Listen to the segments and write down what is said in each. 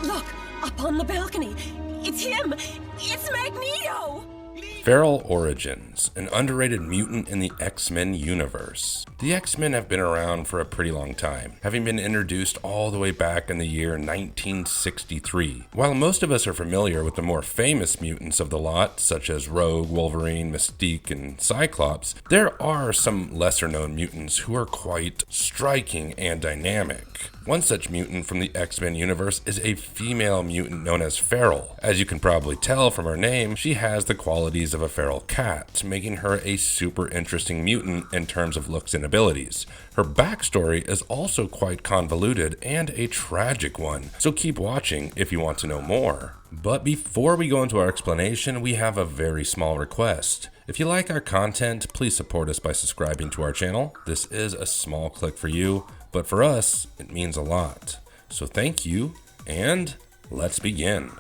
Look, up on the balcony. It's him! It's Magneto! Feral Origins, an underrated mutant in the X-Men universe. The X-Men have been around for a pretty long time, having been introduced all the way back in the year 1963. While most of us are familiar with the more famous mutants of the lot, such as Rogue, Wolverine, Mystique, and Cyclops, there are some lesser-known mutants who are quite striking and dynamic. One such mutant from the X-Men universe is a female mutant known as Feral. As you can probably tell from her name, she has the qualities of a feral cat, making her a super interesting mutant in terms of looks and abilities. Her backstory is also quite convoluted and a tragic one, so keep watching if you want to know more. But before we go into our explanation, we have a very small request. If you like our content, please support us by subscribing to our channel. This is a small click for you, but for us, it means a lot. So thank you, and let's begin.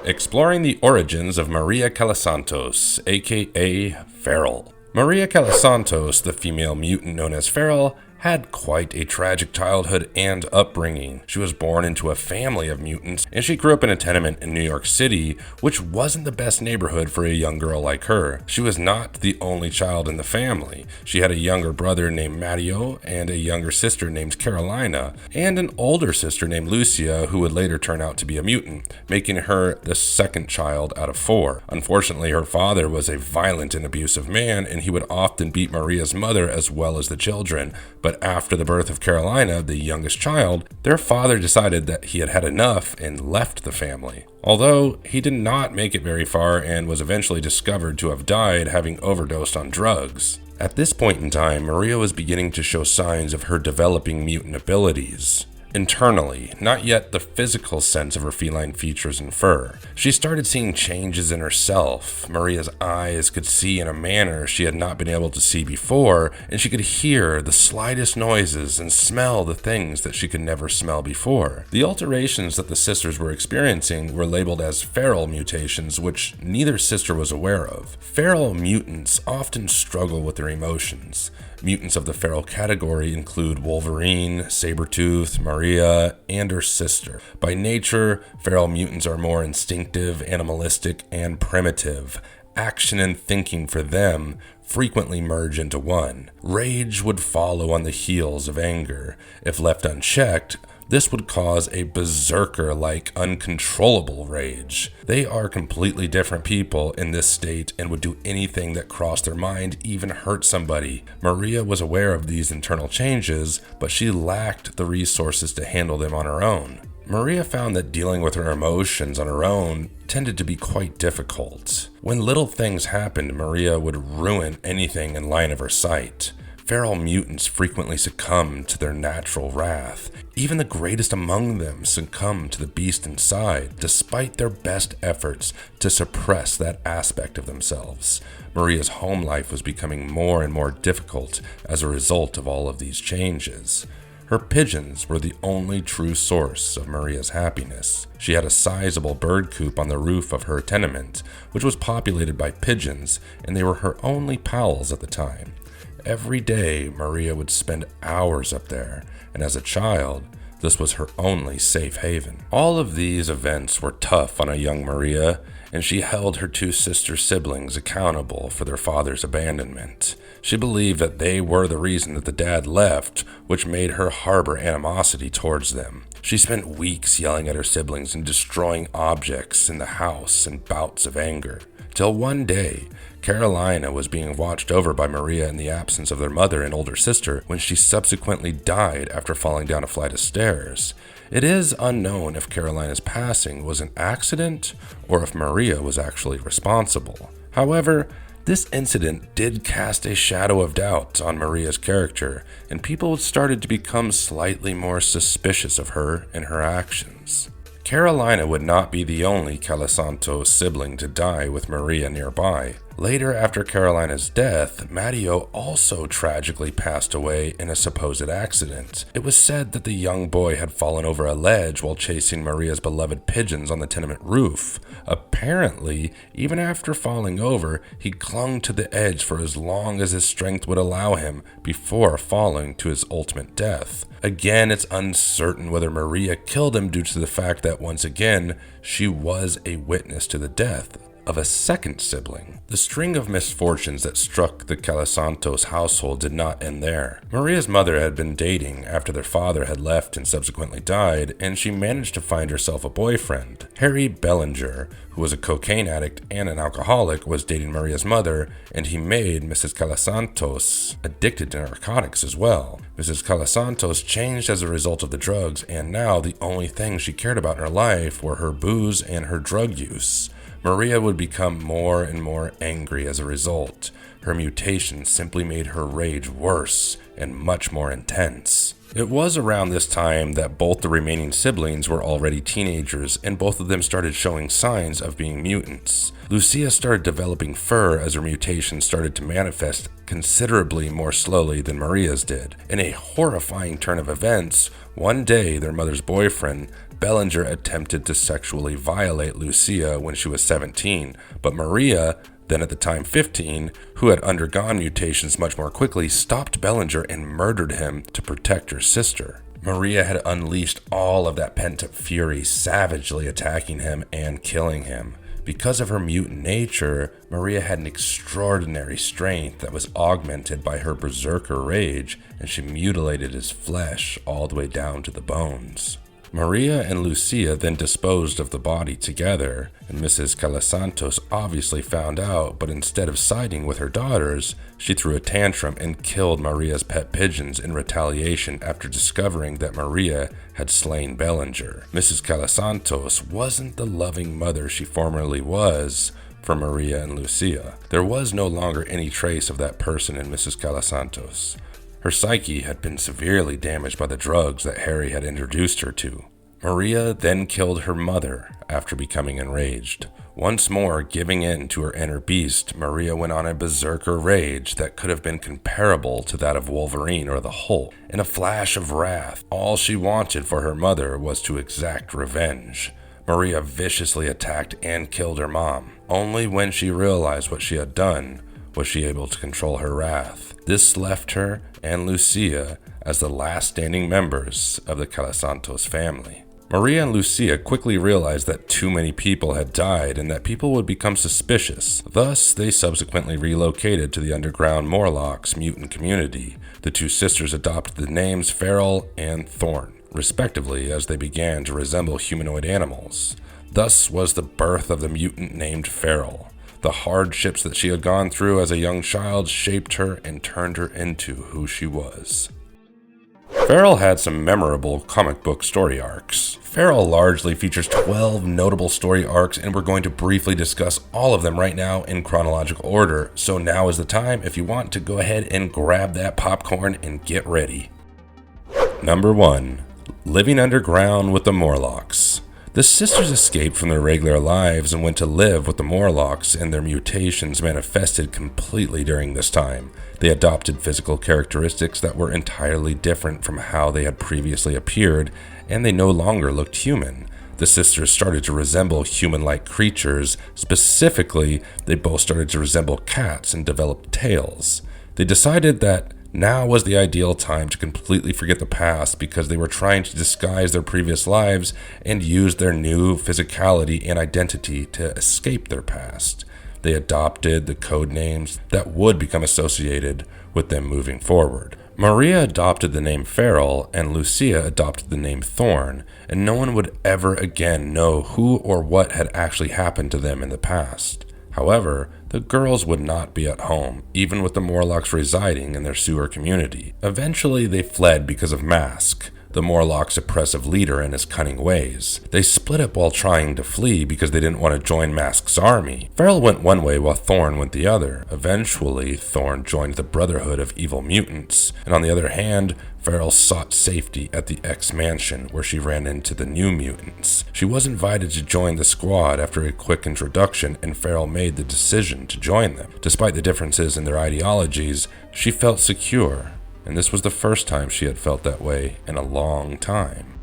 Exploring the origins of Maria Calasantos, aka Feral. Maria Calasantos, the female mutant known as Feral, had quite a tragic childhood and upbringing. She was born into a family of mutants, and she grew up in a tenement in New York City, which wasn't the best neighborhood for a young girl like her. She was not the only child in the family. She had a younger brother named Matteo, and a younger sister named Carolina, and an older sister named Lucia, who would later turn out to be a mutant, making her the second child out of 4. Unfortunately, her father was a violent and abusive man, and he would often beat Maria's mother as well as the children. But after the birth of Carolina, the youngest child, their father decided that he had had enough and left the family. Although he did not make it very far and was eventually discovered to have died having overdosed on drugs. At this point in time, Maria was beginning to show signs of her developing mutant abilities. Internally, not yet the physical sense of her feline features and fur. She started seeing changes in herself. Maria's eyes could see in a manner she had not been able to see before, and she could hear the slightest noises and smell the things that she could never smell before. The alterations that the sisters were experiencing were labeled as feral mutations, which neither sister was aware of. Feral mutants often struggle with their emotions. Mutants of the feral category include Wolverine, Sabretooth, Maria, and her sister. By nature, feral mutants are more instinctive, animalistic, and primitive. Action and thinking for them frequently merge into one. Rage would follow on the heels of anger. If left unchecked, this would cause a berserker-like, uncontrollable rage. They are completely different people in this state and would do anything that crossed their mind, even hurt somebody. Maria was aware of these internal changes, but she lacked the resources to handle them on her own. Maria found that dealing with her emotions on her own tended to be quite difficult. When little things happened, Maria would ruin anything in line of her sight. Feral mutants frequently succumb to their natural wrath. Even the greatest among them succumb to the beast inside, despite their best efforts to suppress that aspect of themselves. Maria's home life was becoming more and more difficult as a result of all of these changes. Her pigeons were the only true source of Maria's happiness. She had a sizable bird coop on the roof of her tenement, which was populated by pigeons, and they were her only pals at the time. Every day, Maria would spend hours up there, and as a child, this was her only safe haven. All of these events were tough on a young Maria, and she held her 2 sister siblings accountable for their father's abandonment. She believed that they were the reason that the dad left, which made her harbor animosity towards them. She spent weeks yelling at her siblings and destroying objects in the house in bouts of anger. Till one day, Carolina was being watched over by Maria in the absence of their mother and older sister when she subsequently died after falling down a flight of stairs. It is unknown if Carolina's passing was an accident or if Maria was actually responsible. However, this incident did cast a shadow of doubt on Maria's character, and people started to become slightly more suspicious of her and her actions. Carolina would not be the only Calasantos sibling to die with Maria nearby. Later, after Carolina's death, Matteo also tragically passed away in a supposed accident. It was said that the young boy had fallen over a ledge while chasing Maria's beloved pigeons on the tenement roof. Apparently, even after falling over, he clung to the edge for as long as his strength would allow him before falling to his ultimate death. Again, it's uncertain whether Maria killed him due to the fact that, once again, she was a witness to the death of a second sibling. The string of misfortunes that struck the Calasantos household did not end there. Maria's mother had been dating after their father had left and subsequently died, and she managed to find herself a boyfriend. Harry Bellinger, who was a cocaine addict and an alcoholic, was dating Maria's mother, and he made Mrs. Calasantos addicted to narcotics as well. Mrs. Calasantos changed as a result of the drugs, and now the only things she cared about in her life were her booze and her drug use. Maria would become more and more angry as a result. Her mutation simply made her rage worse and much more intense. It was around this time that both the remaining siblings were already teenagers, and both of them started showing signs of being mutants. Lucia started developing fur as her mutation started to manifest considerably more slowly than Maria's did. In a horrifying turn of events, one day their mother's boyfriend, Bellinger, attempted to sexually violate Lucia when she was 17, but Maria, then at the time 15, who had undergone mutations much more quickly, stopped Bellinger and murdered him to protect her sister. Maria had unleashed all of that pent-up fury, savagely attacking him and killing him. Because of her mutant nature, Maria had an extraordinary strength that was augmented by her berserker rage, and she mutilated his flesh all the way down to the bones. Maria and Lucia then disposed of the body together, and Mrs. Calasantos obviously found out, but instead of siding with her daughters, she threw a tantrum and killed Maria's pet pigeons in retaliation after discovering that Maria had slain Bellinger. Mrs. Calasantos wasn't the loving mother she formerly was for Maria and Lucia. There was no longer any trace of that person in Mrs. Calasantos. Her psyche had been severely damaged by the drugs that Harry had introduced her to. Maria then killed her mother after becoming enraged. Once more giving in to her inner beast, Maria went on a berserker rage that could have been comparable to that of Wolverine or the Hulk. In a flash of wrath, all she wanted for her mother was to exact revenge. Maria viciously attacked and killed her mom. Only when she realized what she had done was she able to control her wrath. This left her and Lucia as the last standing members of the Calasantos family. Maria and Lucia quickly realized that too many people had died and that people would become suspicious. Thus, they subsequently relocated to the underground Morlocks mutant community. The two sisters adopted the names Feral and Thorn, respectively, as they began to resemble humanoid animals. Thus was the birth of the mutant named Feral. The hardships that she had gone through as a young child shaped her and turned her into who she was. Feral had some memorable comic book story arcs. Feral largely features 12 notable story arcs, and we're going to briefly discuss all of them right now in chronological order. So now is the time if you want to go ahead and grab that popcorn and get ready. Number 1. Living underground with the Morlocks. The sisters escaped from their regular lives and went to live with the Morlocks, and their mutations manifested completely during this time. They adopted physical characteristics that were entirely different from how they had previously appeared, and they no longer looked human. The sisters started to resemble human-like creatures. Specifically, they both started to resemble cats and developed tails. They decided that now was the ideal time to completely forget the past because they were trying to disguise their previous lives and use their new physicality and identity to escape their past. They adopted the code names that would become associated with them moving forward. Maria adopted the name Feral and Lucia adopted the name Thorn, and no one would ever again know who or what had actually happened to them in the past. However, the girls would not be at home, even with the Morlocks residing in their sewer community. Eventually, they fled because of Mask, the Morlock's oppressive leader and his cunning ways. They split up while trying to flee because they didn't want to join Mask's army. Feral went one way while Thorn went the other. Eventually, Thorn joined the Brotherhood of Evil Mutants, and on the other hand, Feral sought safety at the X-Mansion, where she ran into the New Mutants. She was invited to join the squad after a quick introduction, and Feral made the decision to join them. Despite the differences in their ideologies, she felt secure, and this was the first time she had felt that way in a long time.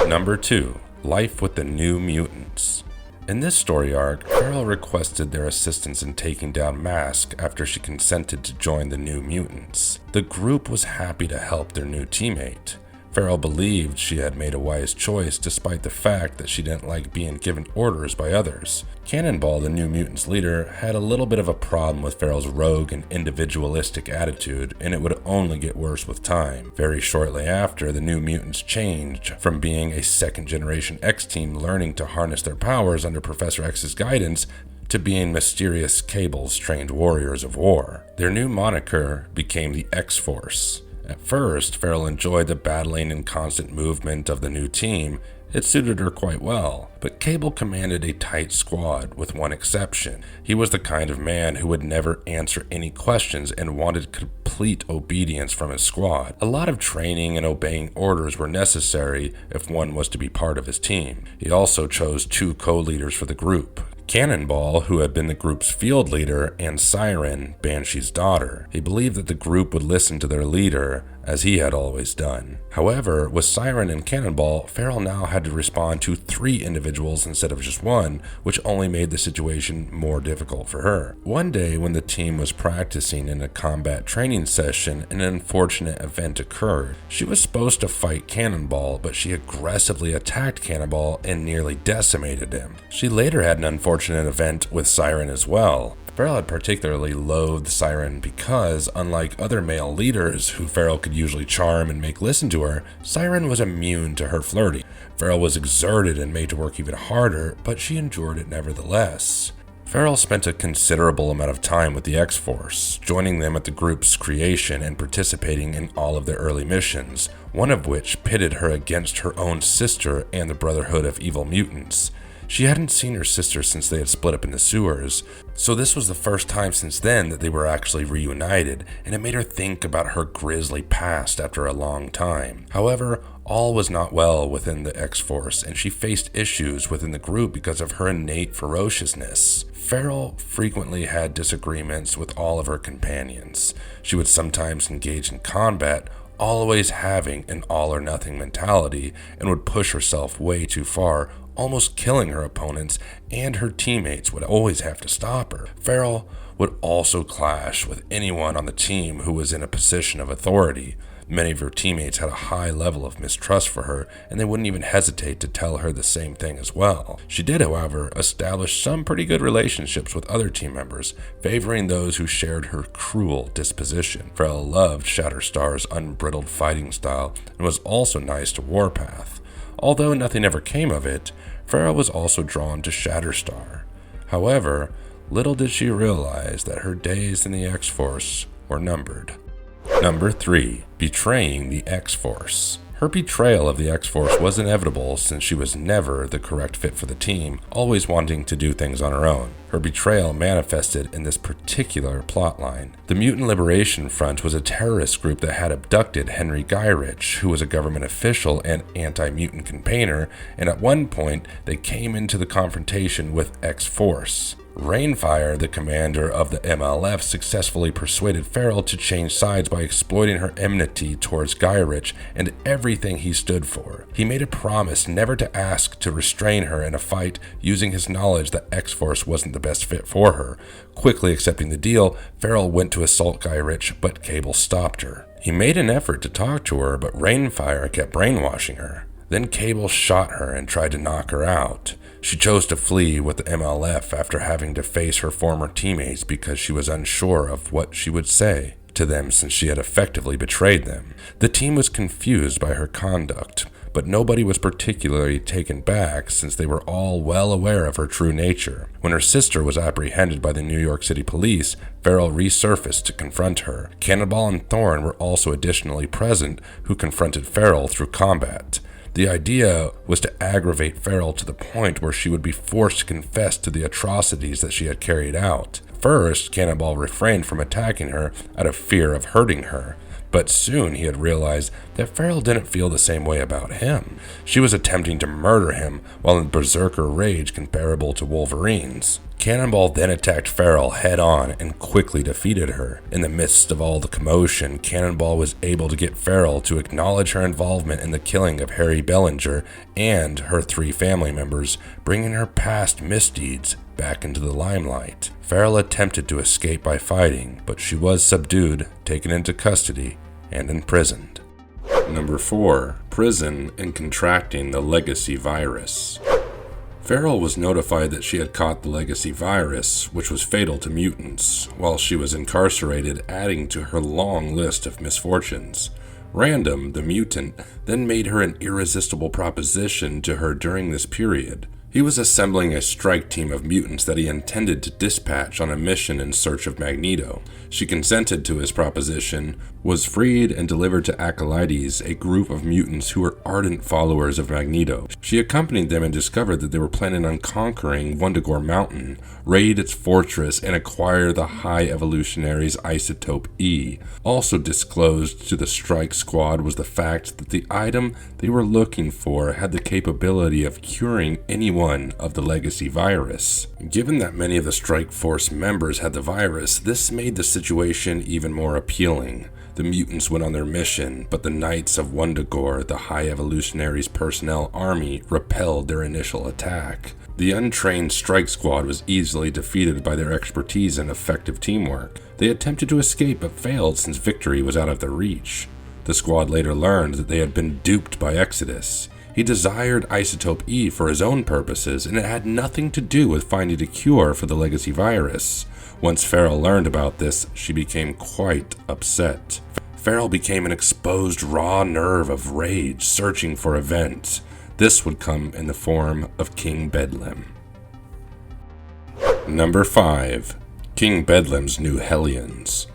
Number 2. Life with the New Mutants. In this story arc, Feral requested their assistance in taking down Mask after she consented to join the New Mutants. The group was happy to help their new teammate. Feral believed she had made a wise choice despite the fact that she didn't like being given orders by others. Cannonball, the New Mutants leader, had a little bit of a problem with Feral's rogue and individualistic attitude, and it would only get worse with time. Very shortly after, the New Mutants changed from being a second-generation X team learning to harness their powers under Professor X's guidance to being mysterious Cable's trained warriors of war. Their new moniker became the X-Force. At first, Feral enjoyed the battling and constant movement of the new team. It suited her quite well, but Cable commanded a tight squad, with one exception. He was the kind of man who would never answer any questions and wanted complete obedience from his squad. A lot of training and obeying orders were necessary if one was to be part of his team. He also chose 2 co-leaders for the group: Cannonball, who had been the group's field leader, and Siren, Banshee's daughter. He believed that the group would listen to their leader, as he had always done. However, with Siren and Cannonball, Feral now had to respond to 3 individuals instead of just 1, which only made the situation more difficult for her. One day, when the team was practicing in a combat training session, an unfortunate event occurred. She was supposed to fight Cannonball, but she aggressively attacked Cannonball and nearly decimated him. She later had an unfortunate event with Siren as well. Feral had particularly loathed Siren because, unlike other male leaders who Feral could usually charm and make listen to her, Siren was immune to her flirting. Feral was exerted and made to work even harder, but she endured it nevertheless. Feral spent a considerable amount of time with the X-Force, joining them at the group's creation and participating in all of their early missions, one of which pitted her against her own sister and the Brotherhood of Evil Mutants. She hadn't seen her sister since they had split up in the sewers, so this was the first time since then that they were actually reunited, and it made her think about her grisly past after a long time. However, all was not well within the X-Force, and she faced issues within the group because of her innate ferociousness. Feral frequently had disagreements with all of her companions. She would sometimes engage in combat, always having an all-or-nothing mentality, and would push herself way too far, almost killing her opponents, and her teammates would always have to stop her. Feral would also clash with anyone on the team who was in a position of authority. Many of her teammates had a high level of mistrust for her, and they wouldn't even hesitate to tell her the same thing as well. She did, however, establish some pretty good relationships with other team members, favoring those who shared her cruel disposition. Feral loved Shatterstar's unbridled fighting style and was also nice to Warpath. Although nothing ever came of it, Feral was also drawn to Shatterstar. However, little did she realize that her days in the X-Force were numbered. Number 3. Betraying the X-Force. Her betrayal of the X-Force was inevitable since she was never the correct fit for the team, always wanting to do things on her own. Her betrayal manifested in this particular plotline. The Mutant Liberation Front was a terrorist group that had abducted Henry Gyrich, who was a government official and anti-mutant campaigner, and at one point they came into the confrontation with X-Force. Rainfire, the commander of the MLF, successfully persuaded Feral to change sides by exploiting her enmity towards Gyrich and everything he stood for. He made a promise never to ask to restrain her in a fight, using his knowledge that X-Force wasn't the best fit for her. Quickly accepting the deal, Feral went to assault Gyrich, but Cable stopped her. He made an effort to talk to her, but Rainfire kept brainwashing her. Then Cable shot her and tried to knock her out. She chose to flee with the MLF after having to face her former teammates because she was unsure of what she would say to them since she had effectively betrayed them. The team was confused by her conduct, but nobody was particularly taken back since they were all well aware of her true nature. When her sister was apprehended by the New York City police, Farrell resurfaced to confront her. Cannonball and Thorn were also additionally present, who confronted Farrell through combat. The idea was to aggravate Farrell to the point where she would be forced to confess to the atrocities that she had carried out. First, Cannonball refrained from attacking her out of fear of hurting her, but soon he had realized that Farrell didn't feel the same way about him. She was attempting to murder him while in berserker rage comparable to Wolverine's. Cannonball then attacked Farrell head-on and quickly defeated her. In the midst of all the commotion, Cannonball was able to get Farrell to acknowledge her involvement in the killing of Harry Bellinger and her 3 family members, bringing her past misdeeds back into the limelight. Farrell attempted to escape by fighting, but she was subdued, taken into custody, and imprisoned. Number 4. Prison and contracting the legacy virus. Farrell was notified that she had caught the legacy virus, which was fatal to mutants, while she was incarcerated, adding to her long list of misfortunes. Random, the mutant, then made her an irresistible proposition to her during this period. He was assembling a strike team of mutants that he intended to dispatch on a mission in search of Magneto. She consented to his proposition, was freed, and delivered to Acolytes, a group of mutants who were ardent followers of Magneto. She accompanied them and discovered that they were planning on conquering Wundagore Mountain, raid its fortress, and acquire the High Evolutionary's isotope E. Also disclosed to the strike squad was the fact that the item they were looking for had the capability of curing anyone of the legacy virus. Given that many of the strike force members had the virus, this made the situation even more appealing. The mutants went on their mission, but the Knights of Wundagore, the High Evolutionary's personnel army, repelled their initial attack. The untrained strike squad was easily defeated by their expertise and effective teamwork. They attempted to escape but failed since victory was out of their reach. The squad later learned that they had been duped by Exodus. He desired isotope E for his own purposes, and it had nothing to do with finding a cure for the legacy virus. Once Farrell learned about this, she became quite upset. Farrell became an exposed raw nerve of rage, searching for a vent. This would come in the form of King Bedlam. Number 5. King Bedlam's New Hellions.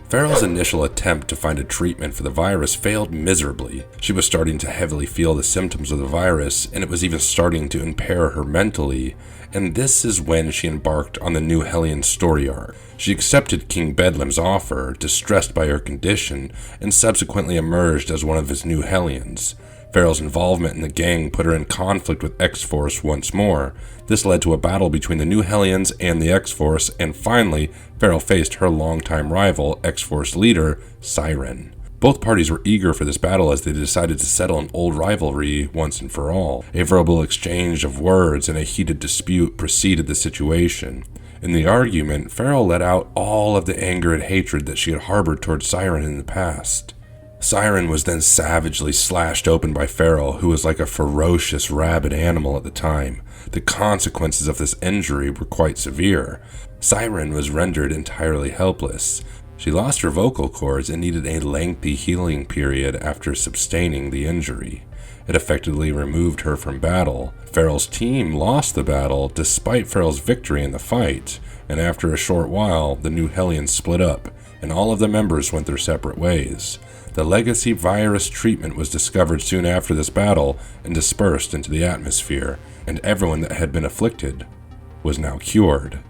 Farrell's initial attempt to find a treatment for the virus failed miserably. She was starting to heavily feel the symptoms of the virus, and it was even starting to impair her mentally, and this is when she embarked on the New Hellion story arc. She accepted King Bedlam's offer, distressed by her condition, and subsequently emerged as one of his New Hellions. Farrell's involvement in the gang put her in conflict with X-Force once more. This led to a battle between the New Hellions and the X-Force, and finally, Farrell faced her longtime rival, X-Force leader, Siren. Both parties were eager for this battle as they decided to settle an old rivalry once and for all. A verbal exchange of words and a heated dispute preceded the situation. In the argument, Farrell let out all of the anger and hatred that she had harbored towards Siren in the past. Siren was then savagely slashed open by Farrell, who was like a ferocious rabid animal at the time. The consequences of this injury were quite severe. Siren was rendered entirely helpless. She lost her vocal cords and needed a lengthy healing period after sustaining the injury. It effectively removed her from battle. Farrell's team lost the battle despite Farrell's victory in the fight, and after a short while, the New Hellions split up, and all of the members went their separate ways. The legacy virus treatment was discovered soon after this battle and dispersed into the atmosphere, and everyone that had been afflicted was now cured.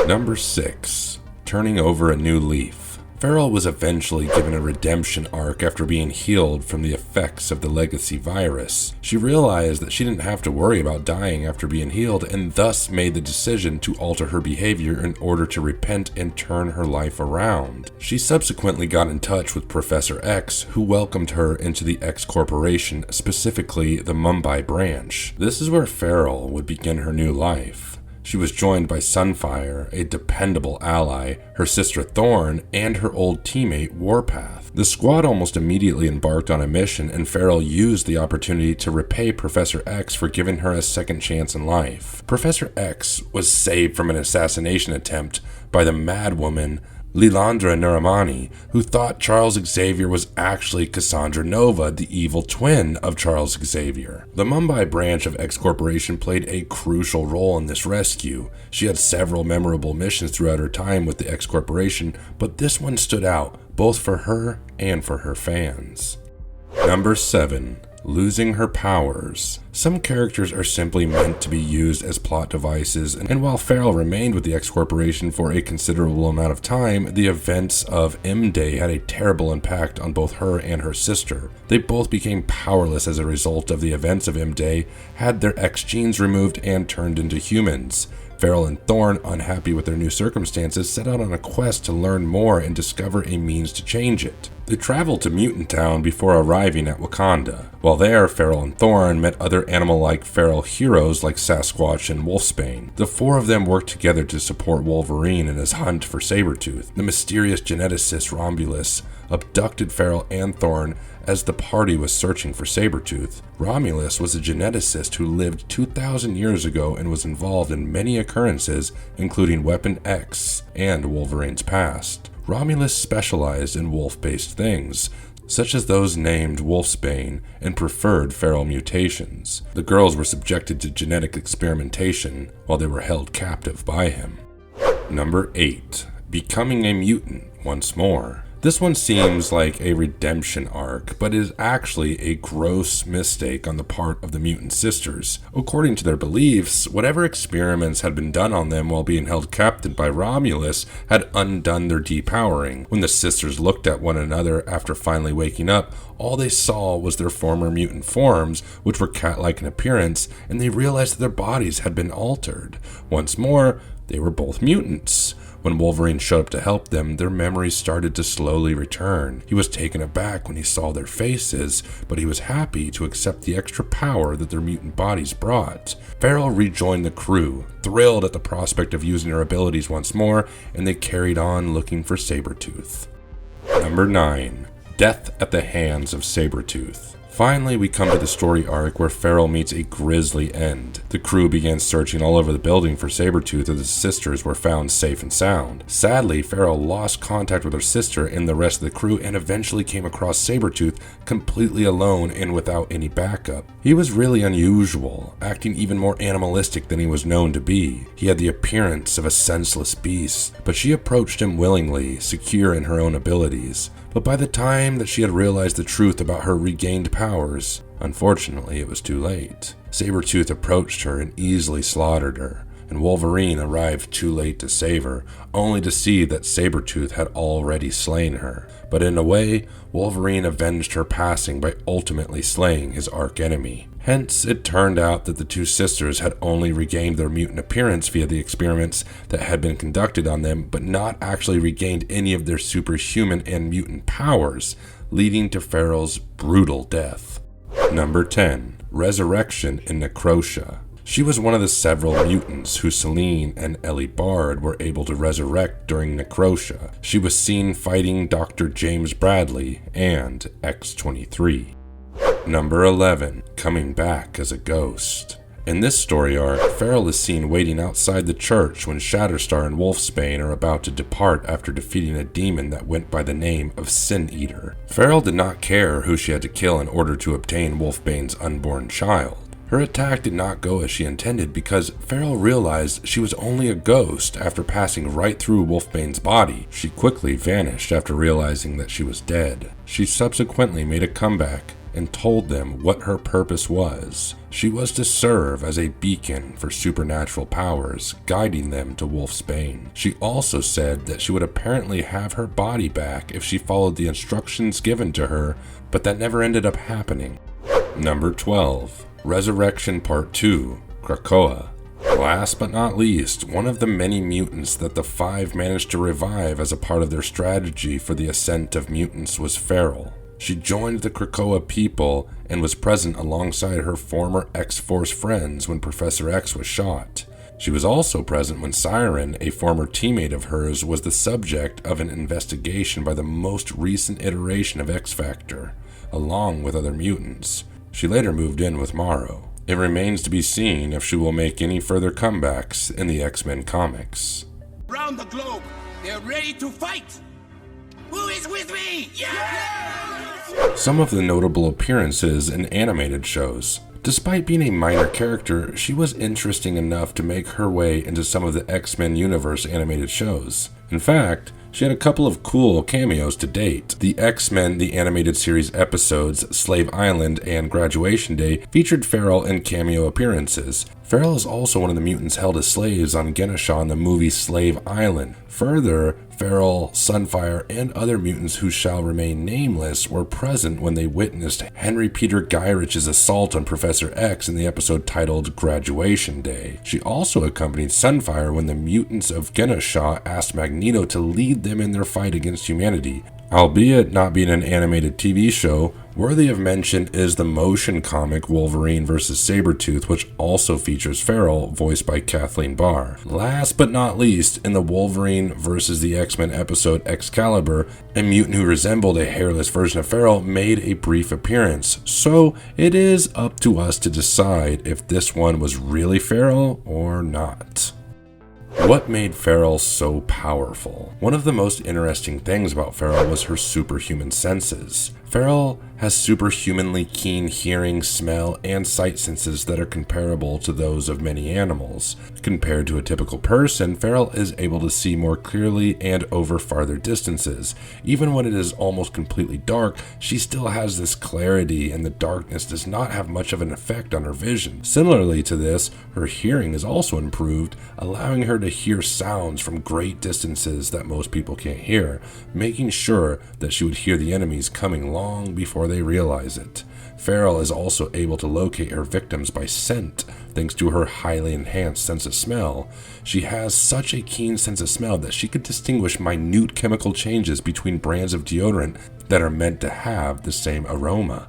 Number 6. Turning over a new leaf. Farrell was eventually given a redemption arc after being healed from the effects of the legacy virus. She realized that she didn't have to worry about dying after being healed, and thus made the decision to alter her behavior in order to repent and turn her life around. She subsequently got in touch with Professor X, who welcomed her into the X Corporation, specifically the Mumbai branch. This is where Farrell would begin her new life. She was joined by Sunfire, a dependable ally, her sister Thorn, and her old teammate Warpath. The squad almost immediately embarked on a mission, and Farrell used the opportunity to repay Professor X for giving her a second chance in life. Professor X was saved from an assassination attempt by the madwoman Lilandra Naramani, who thought Charles Xavier was actually Cassandra Nova, the evil twin of Charles Xavier. The Mumbai branch of X Corporation played a crucial role in this rescue. She had several memorable missions throughout her time with the X Corporation, but this one stood out, both for her and for her fans. Number 7. Losing her powers. Some characters are simply meant to be used as plot devices, and while Farrell remained with the X Corporation for a considerable amount of time, the events of M-Day had a terrible impact on both her and her sister. They both became powerless as a result of the events of M-Day, had their X genes removed, and turned into humans. Farrell and Thorne, unhappy with their new circumstances, set out on a quest to learn more and discover a means to change it. They traveled to Mutant Town before arriving at Wakanda. While there, Farrell and Thorne met other animal-like feral heroes like Sasquatch and Wolfsbane. The four of them worked together to support Wolverine in his hunt for Sabretooth. The mysterious geneticist Romulus abducted Farrell and Thorne as the party was searching for Sabretooth. Romulus was a geneticist who lived 2,000 years ago and was involved in many occurrences, including Weapon X and Wolverine's past. Romulus specialized in wolf-based things, such as those named Wolfsbane, and preferred feral mutations. The girls were subjected to genetic experimentation while they were held captive by him. Number 8. Becoming a mutant once more. This one seems like a redemption arc, but is actually a gross mistake on the part of the mutant sisters. According to their beliefs, whatever experiments had been done on them while being held captive by Romulus had undone their depowering. When the sisters looked at one another after finally waking up, all they saw was their former mutant forms, which were cat-like in appearance, and they realized that their bodies had been altered. Once more, they were both mutants. When Wolverine showed up to help them, their memories started to slowly return. He was taken aback when he saw their faces, but he was happy to accept the extra power that their mutant bodies brought. Farrell rejoined the crew, thrilled at the prospect of using her abilities once more, and they carried on looking for Sabretooth. Number 9. Death at the hands of Sabretooth. Finally, we come to the story arc where Farrell meets a grisly end. The crew began searching all over the building for Sabretooth, and the sisters were found safe and sound. Sadly, Farrell lost contact with her sister and the rest of the crew and eventually came across Sabretooth completely alone and without any backup. He was really unusual, acting even more animalistic than he was known to be. He had the appearance of a senseless beast, but she approached him willingly, secure in her own abilities. But by the time that she had realized the truth about her regained powers, unfortunately it was too late. Sabretooth approached her and easily slaughtered her, and Wolverine arrived too late to save her, only to see that Sabretooth had already slain her. But in a way, Wolverine avenged her passing by ultimately slaying his arch-enemy. Hence, it turned out that the two sisters had only regained their mutant appearance via the experiments that had been conducted on them, but not actually regained any of their superhuman and mutant powers, leading to Farrell's brutal death. Number 10. Resurrection in Necrotia. She was one of the several mutants who Selene and Ellie Bard were able to resurrect during Necrotia. She was seen fighting Dr. James Bradley and X-23. Number 11. Coming back as a ghost. In this story arc, Farrell is seen waiting outside the church when Shatterstar and Wolfsbane are about to depart after defeating a demon that went by the name of Sin Eater. Farrell did not care who she had to kill in order to obtain Wolfbane's unborn child. Her attack did not go as she intended because Farrell realized she was only a ghost after passing right through Wolfbane's body. She quickly vanished after realizing that she was dead. She subsequently made a comeback and told them what her purpose was. She was to serve as a beacon for supernatural powers, guiding them to Wolfsbane. She also said that she would apparently have her body back if she followed the instructions given to her, but that never ended up happening. Number 12. Resurrection Part 2, Krakoa. Last but not least, one of the many mutants that the Five managed to revive as a part of their strategy for the ascent of mutants was Farrell. She joined the Krakoa people and was present alongside her former X-Force friends when Professor X was shot. She was also present when Siren, a former teammate of hers, was the subject of an investigation by the most recent iteration of X-Factor, along with other mutants. She later moved in with Morrow. It remains to be seen if she will make any further comebacks in the X-Men comics. Around the globe, They're ready to fight! Who is with me? Some of the notable appearances in animated shows. Despite being a minor character, she was interesting enough to make her way into some of the X-Men universe animated shows. In fact, she had a couple of cool cameos to date. The X-Men the Animated Series episodes Slave Island and Graduation Day featured Feral in cameo appearances. Feral is also one of the mutants held as slaves on Genosha in the movie Slave Island. Further, Feral, Sunfire, and other mutants who shall remain nameless were present when they witnessed Henry Peter Gyrich's assault on Professor X in the episode titled Graduation Day. She also accompanied Sunfire when the mutants of Genosha asked Magneto to lead them in their fight against humanity. Albeit not being an animated TV show, worthy of mention is the motion comic Wolverine vs. Sabretooth, which also features Feral, voiced by Kathleen Barr. Last but not least, in the Wolverine vs. the X-Men episode Excalibur, a mutant who resembled a hairless version of Feral made a brief appearance, so it is up to us to decide if this one was really Feral or not. What made Feral so powerful? One of the most interesting things about Feral was her superhuman senses. Feral has superhumanly keen hearing, smell, and sight senses that are comparable to those of many animals. Compared to a typical person, Feral is able to see more clearly and over farther distances. Even when it is almost completely dark, she still has this clarity, and the darkness does not have much of an effect on her vision. Similarly to this, her hearing is also improved, allowing her to hear sounds from great distances that most people can't hear, making sure that she would hear the enemies coming long before they realize it. Feral is also able to locate her victims by scent, thanks to her highly enhanced sense of smell. She has such a keen sense of smell that she could distinguish minute chemical changes between brands of deodorant that are meant to have the same aroma.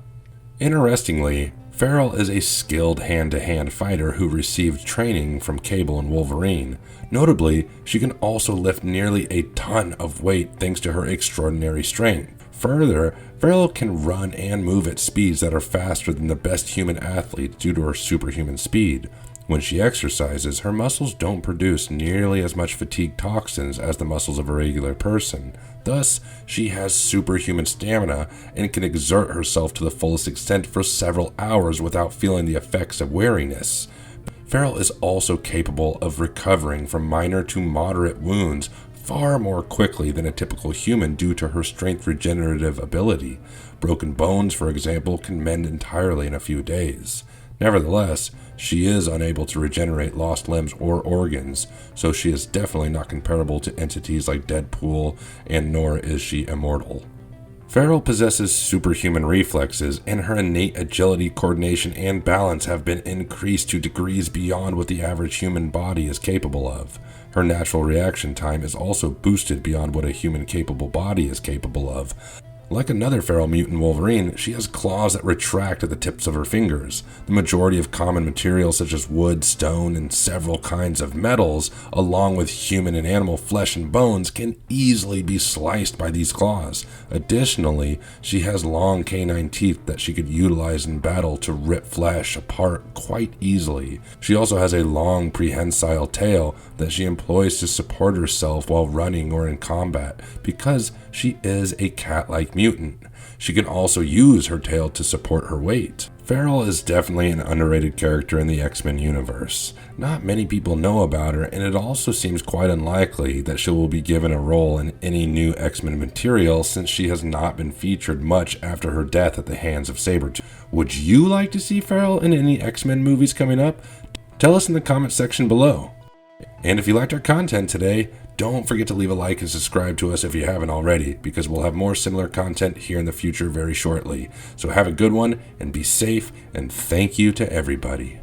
Interestingly, Feral is a skilled hand-to-hand fighter who received training from Cable and Wolverine. Notably, she can also lift nearly a ton of weight thanks to her extraordinary strength. Further, Feral can run and move at speeds that are faster than the best human athletes due to her superhuman speed. When she exercises, her muscles don't produce nearly as much fatigue toxins as the muscles of a regular person. Thus, she has superhuman stamina and can exert herself to the fullest extent for several hours without feeling the effects of weariness. Feral is also capable of recovering from minor to moderate wounds far more quickly than a typical human due to her strength regenerative ability. Broken bones, for example, can mend entirely in a few days. Nevertheless, she is unable to regenerate lost limbs or organs, so she is definitely not comparable to entities like Deadpool, and nor is she immortal. Feral possesses superhuman reflexes, and her innate agility, coordination, and balance have been increased to degrees beyond what the average human body is capable of. Her natural reaction time is also boosted beyond what a human-capable body is capable of. Like another Feral mutant Wolverine, she has claws that retract at the tips of her fingers. The majority of common materials such as wood, stone, and several kinds of metals, along with human and animal flesh and bones, can easily be sliced by these claws. Additionally, she has long canine teeth that she could utilize in battle to rip flesh apart quite easily. She also has a long prehensile tail that she employs to support herself while running or in combat, because she is a cat-like mutant. She can also use her tail to support her weight. Feral is definitely an underrated character in the X-Men universe. Not many people know about her, and it also seems quite unlikely that she will be given a role in any new X-Men material since she has not been featured much after her death at the hands of Sabretooth. Would you like to see Feral in any X-Men movies coming up? Tell us in the comment section below. And if you liked our content today, don't forget to leave a like and subscribe to us if you haven't already, because we'll have more similar content here in the future very shortly. So have a good one, and be safe, and thank you to everybody.